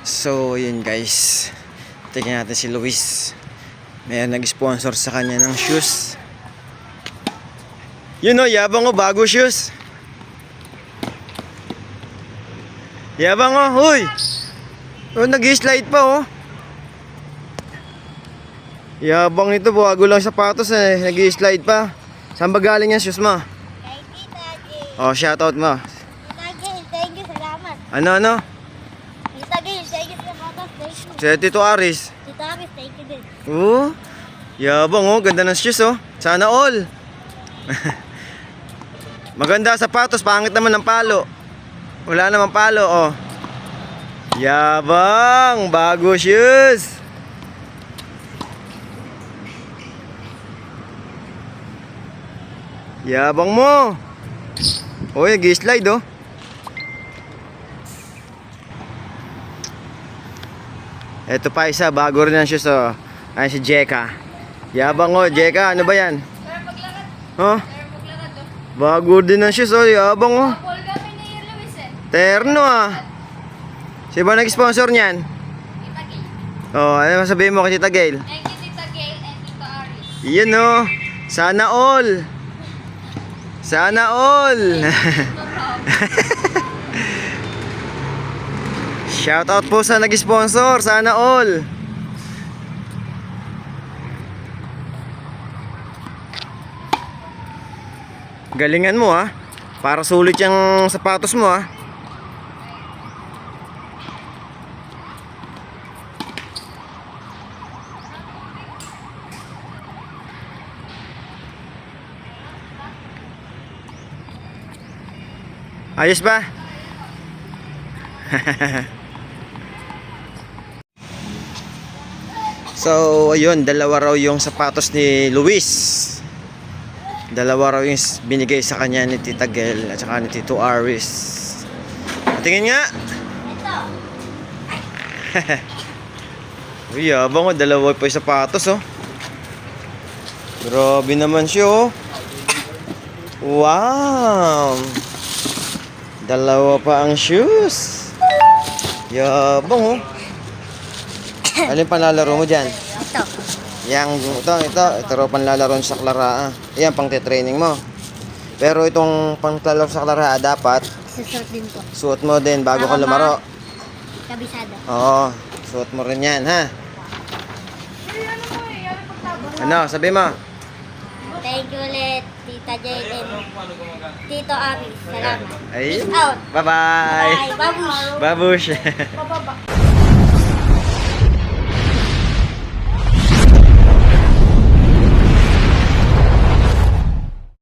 So, yun guys. Tingnan natin si Luis. May nag-sponsor sa kanya ng shoes. Yun o, yabang o, bago shoes. Yabang o, huy. O, nag-slide pa o. Yabang nito, bago lang sapatos eh. Nag-slide pa. Saan ba galing yan shoes mo? Kay Tita Gail. O, shoutout mo. Tita Gail, thank you, salamat. Ano? Tita Gail, thank you sa photos, thank you. Si Tito Aris. Tita Aris, thank you din. Oo. Yabang oh, ganda ng shoes oh. Sana all. Maganda sapatos, pangit naman ng palo. Wala namang palo oh. Yabang, bago shoes. Yabang mo. Oy, nag-slide oh. Ito pa isa, bago rin ang shoes oh. Ayan si Jeka. Yabang oh, Jeka, ano ba yan? Sir, maglakad. Huh? Sir, maglakad oh. Bago din ang shoes oh, yabang oh. Paul kami ni Luis eh. Terno ah. Sino ba nag-sponsor niyan? Tita Gail. Oh, ano masabihin mo kay Tita Gail? Thank you, Tita Gail and Tita Aris. Iyan oh. Sana all. Sana all. Shoutout po sa nag-sponsor. Sana all. Galingan mo ah. Para sulit yung sapatos mo ah. Ayos ba? So, ayun, dalawa raw yung sapatos ni Luis. Dalawa raw yung binigay sa kanya ni Tita Gail at saka ni Tito Aris. Tingin nga. Uy, yabang oh, dalawa pa yung sapatos oh. Grabe naman siya oh. Wow. Dalawa pa ang shoes. Yabang oh. Ano yung panlalaro mo dyan? Ito. Ito raw panlalaro sa Clara. Yan pang training mo. Pero itong panglalaro sa Clara dapat Susuot din po. suot mo din bago ka lumaro. Kabisado. Oo, suot mo rin yan ha. Ano, sabi mo? Thank you ulit, Tita Gail and Tito Aris. Salamat. Ay, Peace out. bye-bye. Bye. Babush. Babush. Bababa.